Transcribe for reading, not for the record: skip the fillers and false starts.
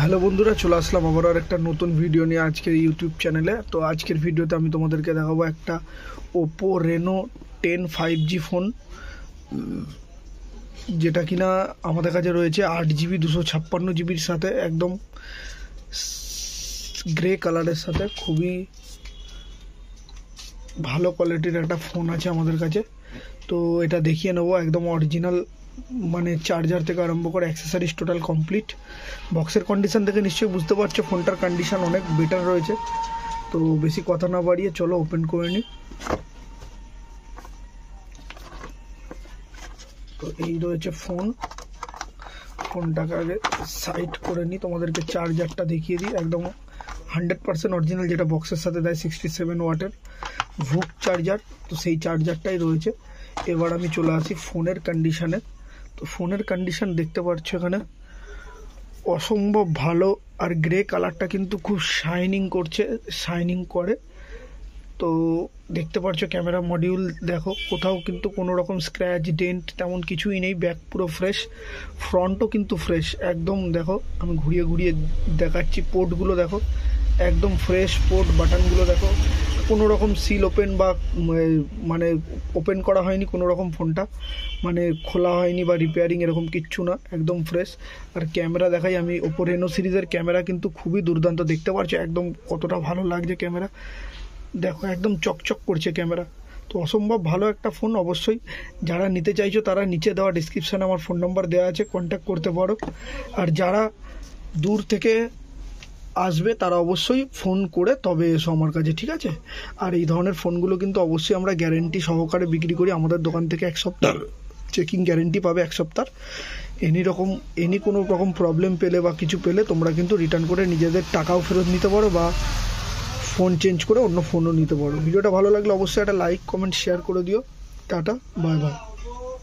Hello বন্ধুরা, চলে আসলাম আবার আর একটা নতুন ভিডিও নিয়ে আজকের ইউটিউব চ্যানেলে। তো আজকের ভিডিওতে আমি তোমাদেরকে দেখাবো একটা ওপো রেনো 10 5G ফোন, যেটা কিনা আমাদের কাছে রয়েছে 8GB 256GBর সাথে, একদম গ্রে কালারের সাথে। খুবই ভালো কোয়ালিটির একটা ফোন আছে আমাদের কাছে। তো এটা দেখিয়ে নেবো, একদম অরিজিনাল, মানে চার্জার থেকে আরম্ভ করে অ্যাক্সেসরিজ টোটাল কমপ্লিট। বক্সের কন্ডিশন দেখে নিশ্চয়ই বুঝতে পারছো ফোনটার কন্ডিশন অনেক বেটার রয়েছে। তো বেশি কথা না বাড়িয়ে চলো ওপেন করে নিই। তো এই রয়েছে ফোনটাকে আগে সাইড করে নিই, তোমাদেরকে চার্জারটা দেখিয়ে দিই। একদম 100% অরিজিনাল, যেটা বক্সের সাথে দেয় 67 ওয়াটের ভুক চার্জার। তো সেই চার্জারটাই রয়েছে। এবার আমি চলে আসি ফোনের কন্ডিশনে। তো ফোনের কন্ডিশন দেখতে পাচ্ছ এখানে অসম্ভব ভালো, আর গ্রে কালারটা কিন্তু খুব শাইনিং করে। তো দেখতে পাচ্ছ ক্যামেরা মডিউল দেখো, কোথাও কিন্তু কোনো রকম স্ক্র্যাচ ডেন্ট তেমন কিছুই নেই। ব্যাক পুরো ফ্রেশ, ফ্রন্টও কিন্তু ফ্রেশ একদম। দেখো আমি ঘুরিয়ে ঘুরিয়ে দেখাচ্ছি, পোর্টগুলো দেখো একদম ফ্রেশ পোর্ট। বাটনগুলো দেখো, কোনো রকম সিল ওপেন বা মানে ওপেন করা হয়নি কোনো রকম, ফোনটা মানে খোলা হয়নি বা রিপেয়ারিং এরকম কিচ্ছু না, একদম ফ্রেশ। আর ক্যামেরা দেখাই আমি, ওপো রেনো সিরিজের ক্যামেরা কিন্তু খুবই দুর্দান্ত। দেখতে পাচ্ছ একদম কতটা ভালো লাগছে ক্যামেরা, দেখো একদম চকচক করছে ক্যামেরা। তো অসম্ভব ভালো একটা ফোন। অবশ্যই যারা নিতে চাইছো তারা নিচে দেওয়া ডিসক্রিপশানে আমার ফোন নাম্বার দেওয়া আছে, কন্ট্যাক্ট করতে পারো। আর যারা দূর থেকে আসবে তারা অবশ্যই ফোন করে তবে এসো আমার কাছে, ঠিক আছে? আর এই ধরনের ফোনগুলো কিন্তু অবশ্যই আমরা গ্যারেন্টি সহকারে বিক্রি করি। আমাদের দোকান থেকে 1 সপ্তাহ চেকিং গ্যারেন্টি পাবে, 1 সপ্তাহ। এনি কোনো রকম প্রবলেম পেলে বা কিছু পেলে তোমরা কিন্তু রিটার্ন করে নিজেদের টাকাও ফেরত নিতে পারো, বা ফোন চেঞ্জ করে অন্য ফোনও নিতে পারো। ভিডিওটা ভালো লাগলে অবশ্যই একটা লাইক কমেন্ট শেয়ার করে দিও। Tata, bye bye.